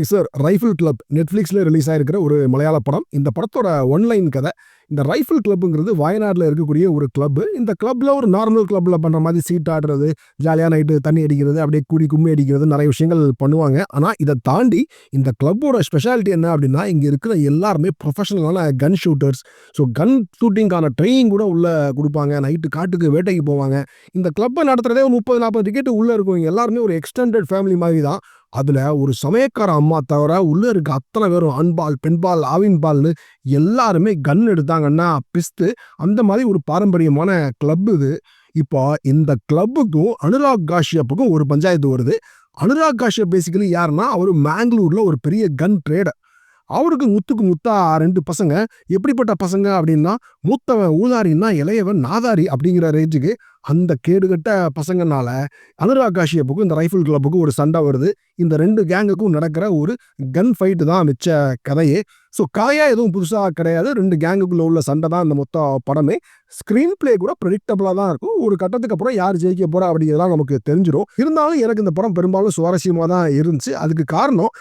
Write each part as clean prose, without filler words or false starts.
Sir rifle club நெட்ஃப்ளிக்ஸ்ல release ஆயிருக்கிற ஒரு மலையாள படம். இந்த படத்தோட ஒன்லைன் கதை. இந்த ரைஃபிள் கிளப்ங்கிறது வயநாடுல இருக்கக்கூடிய ஒரு கிளப். இந்த கிளப்ல ஒரு நார்மல் கிளப்ல பண்ற மாதிரி சீட் ஆடுறது, ஜாலியா நைட்டு தண்ணி அடிக்கிறது, அப்படியே கூடி கும்மி அடிக்கிறது, நிறைய விஷயங்கள் பண்ணுவாங்க. ஆனா இத தாண்டி இந்த கிளப்போட ஸ்பெஷாலிட்டி என்ன அப்படின்னா, இங்க இருக்கிற எல்லாருமே ப்ரொஃபஷனலான கன் ஷூட்டர்ஸ். ஸோ கன் ஷூட்டிங்கான ட்ரெயினிங் கூட உள்ள குடுப்பாங்க. நைட்டு காட்டுக்கு வேட்டைக்கு போவாங்க. இந்த கிளப்ப நடத்துறதே ஒரு 30, 40 டிக்கெட் உள்ள இருக்கவங்க எல்லாருமே ஒரு எக்ஸ்டெண்டட் ஃபேமிலி மாதிரி தான். அதுல ஒரு சமயக்கார அம்மா தவிர உள்ள இருக்க அத்தனை பேரும் ஆண்பால், பெண்பால், ஆவின் பால்னு எல்லாருமே கன் எடுத்தாங்கன்னா பிஸ்து. அந்த மாதிரி ஒரு பாரம்பரியமான கிளப் இது. இப்போ இந்த கிளப்புக்கும் அனுராக் காஷ்யப்புக்கும் ஒரு பஞ்சாயத்து வருது. அனுராக் காஷ்யப் பேசிக்கலி யாருன்னா, அவரு மேங்களூர்ல ஒரு பெரிய கன் ட்ரேடர். அவருக்கு முத்துக்கு முத்தா 2 பசங்க. எப்படிப்பட்ட பசங்க அப்படின்னா, மூத்தவன் ஊதாரின்னா, இளையவன் நாதாரி அப்படிங்கிற ரேஞ்சுக்கு அந்த கேடுகட்ட பசங்கனால அனுராக் காஷ்யப்புக்கும் இந்த ரைஃபிள் கிளப்புக்கும் ஒரு சண்டை வருது. இந்த 2 கேங்குக்கும் நடக்கிற ஒரு கன் ஃபைட் தான் மிச்ச கதையே. ஸோ கதையா எதுவும் புதுசா கிடையாது. 2 கேங்குக்குள்ள உள்ள சண்டை தான் இந்த மொத்த படமே. ஸ்க்ரீன் பிளே கூட ப்ரெடிக்டபிளா தான் இருக்கும். ஒரு கட்டத்துக்கு அப்புறம் யார் ஜெயிக்க போறா அப்படிங்கிறதெல்லாம் நமக்கு தெரிஞ்சிடும். இருந்தாலும் எனக்கு இந்த படம் பெரும்பாலும் சுவாரஸ்யமா தான் இருந்துச்சு. அதுக்கு காரணம்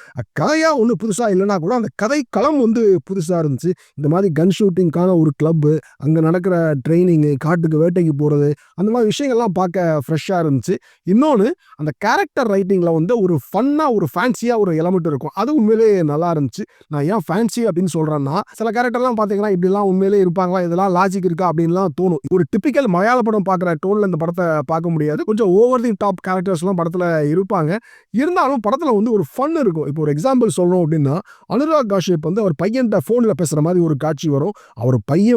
கதையா ஒன்றும் புதுசா இல்லைன்னா கூட அந்த கதை களம் புதுசா இருந்துச்சு. இந்த மாதிரி கன் ஷூட்டிங்கான ஒரு கிளப்பு, அங்க நடக்கிற ட்ரைனிங்கு, காட்டுக்கு வேட்டைக்கு போறது, அந்த மாதிரி விஷயங்கள்லாம் பார்க்க ஃப்ரெஷ்ஷா இருந்துச்சு. இன்னொன்னு, அந்த கேரக்டர் ரைட்டிங்ல ஒரு ஃபன்னா, ஒரு ஃபேன்சியா ஒரு எலமெண்ட் இருக்கும். அது உண்மையிலேயே நல்லா இருந்துச்சு. நான் ஏன் ஃபேன்சி அப்படின்னு சொல்றேன்னா, சில கேரக்டர்லாம் பார்த்தீங்கன்னா, இப்படிலாம் உண்மையிலேயே இருப்பாங்களா? இதெல்லாம் லாஜிக் இருக்கா? அப்படின்லாம் தோணும். ஒரு டிப்பிக்கல் மலையாள படம் பார்க்குற டோன்ல இந்த படத்தை பார்க்க முடியாது. கொஞ்சம் ஓவர் தி டாப் கேரக்டர்ஸ்லாம் படத்துல இருப்பாங்க. இருந்தாலும் படத்துல ஒரு ஃபன் இருக்கும். இப்போ ஒரு எக்ஸாம்பிள் சொல்லணும் அப்படின்னா, அனுராக் காஷ்யப் அவர் பையன்ட்ட ஃபோன்ல பேசுற மாதிரி ஒரு காட்சி வரும். அவர் பையன்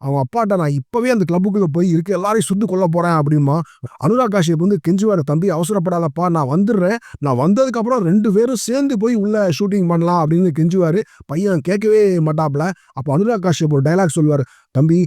அவங்க அப்பாட்ட நான் இப்பவே அந்த கிளப்புக்குள்ள போய் இருக்க எல்லாரையும் சுட்டு கொல்ல போறேன் அப்படிமா. அனுராக் காஷ்யப் கெஞ்சுவாரு, தம்பி அவசரப்படாதப்பா, நான் வந்துடுறேன். நான் வந்ததுக்கு அப்புறம் 2 பேரும் சேர்ந்து போய் உள்ள ஷூட்டிங் பண்ணலாம் அப்படின்னு கெஞ்சுவாரு. பையன் கேட்கவே மாட்டாப்ல. அப்போ அனுராக் காஷ்யப் ஒரு டயலாக் சொல்லுவாரு, தம்பி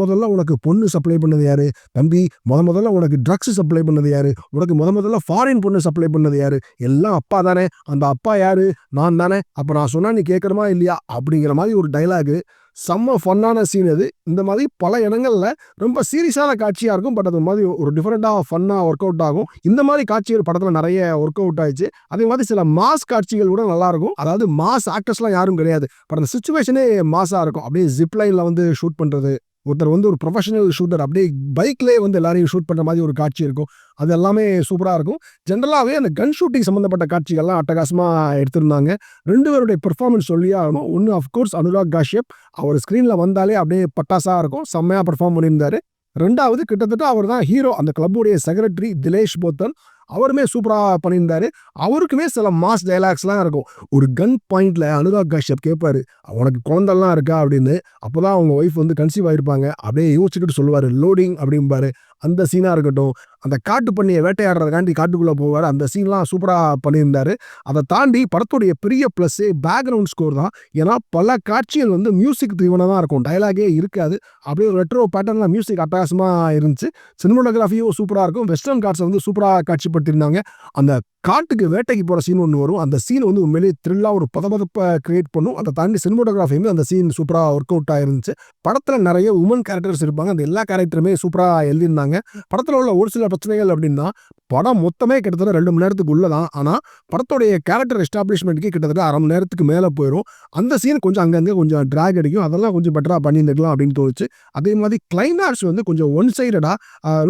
முதல்ல உனக்கு பொண்ணு சப்ளை பண்ணது யாரு? தம்பி முதல்ல உனக்கு ட்ரக்ஸ் சப்ளை பண்ணது யாரு? உனக்கு முதல்ல ஃபாரின் பொண்ணு சப்ளை பண்ணது யாரு? எல்லாம் அப்பா தானே. அந்த அப்பா யாரு? நான் தானே. அப்ப நான் சொன்னா நீ கேட்கணுமா இல்லையா? அப்படிங்கிற மாதிரி ஒரு டைலாக். செம்ம ஃபன்னான சீன் அது. இந்த மாதிரி பல இடங்கள்ல ரொம்ப சீரியஸான காட்சியா இருக்கும். பட் அது மாதிரி ஒரு டிஃபரெண்டா ஃபன்னா ஒர்க் அவுட் ஆகும். இந்த மாதிரி காட்சிகள் படத்துல நிறைய ஒர்க் அவுட் ஆயிடுச்சு. அதே மாதிரி சில மாஸ் காட்சிகள் கூட நல்லா இருக்கும். அதாவது மாஸ் ஆக்டர்ஸ்லாம் யாரும் கிடையாது. பட் அந்த சிச்சுவேஷனே மாஸா இருக்கும். அப்படியே ஜிப் லைன்ல ஷூட் பண்றது, ஒருத்தர் ஒரு ப்ரொஃபஷனல் ஷூட்டர் அப்படியே பைக்லேயே எல்லாரையும் ஷூட் பண்ற மாதிரி ஒரு காட்சி இருக்கும். அது எல்லாமே சூப்பரா இருக்கும். ஜென்ரலாவே அந்த கன் ஷூட்டிங் சம்பந்தப்பட்ட காட்சிகள்லாம் அட்டகாசமா எடுத்திருந்தாங்க. 2 பேருடைய பெர்ஃபார்மன்ஸ் சொல்லியே ஆகணும். ஒன்னு அஃப்கோர்ஸ் அனுராக் காஷ்யப். அவர் ஸ்க்ரீன்ல வந்தாலே அப்படியே பட்டாசா இருக்கும். செம்மையா பெர்ஃபார்ம் பண்ணியிருந்தாரு. 2வது கிட்டத்தட்ட அவர் தான் ஹீரோ. அந்த கிளப்புடைய செக்ரட்டரி திலேஷ் போத்தன், அவருமே சூப்பரா பண்ணியிருந்தாரு. அவருக்குமே சில மாஸ் டயலாக்ஸ்லாம் இருக்கும். ஒரு கன் பாயிண்ட்ல அனுராக் காஷ்யப் கேட்பாரு, உனக்கு குழந்தெல்லாம் இருக்கா அப்படின்னு. அப்போதான் அவங்க ஒய்ஃப் கன்சீவ் ஆயிருப்பாங்க. அப்படியே யோசிச்சுக்கிட்டு சொல்லுவாரு, லோடிங் அப்படிம்பாரு. அந்த சீனா இருக்கட்டும், அந்த காட்டு பண்ணியை வேட்டையாடுறதுக்காண்டி காட்டுக்குள்ள போவாரு. அந்த சீன்லாம் சூப்பரா பண்ணியிருந்தாரு. அதை தாண்டி படத்துடைய பெரிய பிளஸ்ஸே பேக்ரவுண்ட் ஸ்கோர் தான். ஏன்னா பல காட்சிகள் மியூசிக் தீவனம் தான் இருக்கும். டயலாகே இருக்காது. அப்படியே ஒரு ரெட்ரோ பேட்டர்ன்ல மியூசிக் அட்டகாசமா இருந்துச்சு. சினிமோட்டோகிராஃபியும் சூப்பரா இருக்கும். வெஸ்டர்ன் காட்ஸ் சூப்பரா காட்சிப்படுத்தியிருந்தாங்க. அந்த காட்டுக்கு வேட்டைக்கு போற சீன் ஒன்று வரும். அந்த சீன் உண்மையிலேயே த்ரில்லா ஒரு பதபதப்பை கிரியேட் பண்ணும். அதை தாண்டி சினிமோட்டோகிராஃபியுமே அந்த சீன் சூப்பரா ஒர்க் அவுட் ஆயிருந்துச்சு. படத்துல நிறைய உமன் கேரக்டர்ஸ் இருப்பாங்க. அந்த எல்லா கேரக்டருமே சூப்பரா எழுதியிருந்தாங்க. படத்துல உள்ள ஒரு சில பிரச்சனைகள் அப்படின்னா, படம் மொத்தமே கிட்டத்தட்ட 2 மணி நேரத்துக்கு உள்ளதான். ஆனா படத்துடைய கேரக்டர் எஸ்டாப்ளிஷ்மெண்ட்க்கு கிட்டத்தட்ட 1/2 மணி நேரத்துக்கு மேல போயிடும். அந்த சீன் கொஞ்சம் அங்கங்க கொஞ்சம் டிராக் அடிக்கும். அதெல்லாம் கொஞ்சம் பெட்டரா பண்ணியிருந்துக்கலாம் அப்படின்னு தோணுச்சு. அதே மாதிரி கிளைமாக்ஸ் கொஞ்சம் ஒன் சைடடா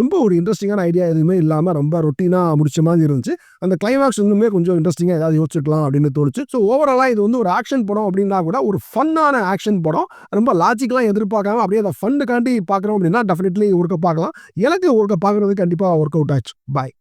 ரொம்ப ஒரு இன்ட்ரெஸ்டிங்கான ஐடியா எதுவுமே இல்லாம ரொம்ப ரொட்டீனா முடிச்ச மாதிரி இருந்துச்சு. அந்த கிளைமாக்ஸ் இன்னுமே கொஞ்சம் இன்ட்ரெஸ்டிங்கா ஏதாவது யோசிச்சுக்கலாம் அப்படின்னு தோணுச்சு. ஸோ ஓவராலா இது ஒரு ஆக்ஷன் படம் அப்படின்னா கூட ஒரு ஃபன்னான ஆக்ஷன் படம். ரொம்ப லாஜிக்லாம் எதிர்பார்க்காம அப்படியே அதை ஃபன்னுக்காண்டி பார்க்குறோம் அப்படின்னா டெஃபினெட்லி ஒர்க்க பார்க்கலாம். எனக்கு ஒர்க்க பார்க்குறது கண்டிப்பா ஒர்க் அவுட் ஆச்சு. பாய்.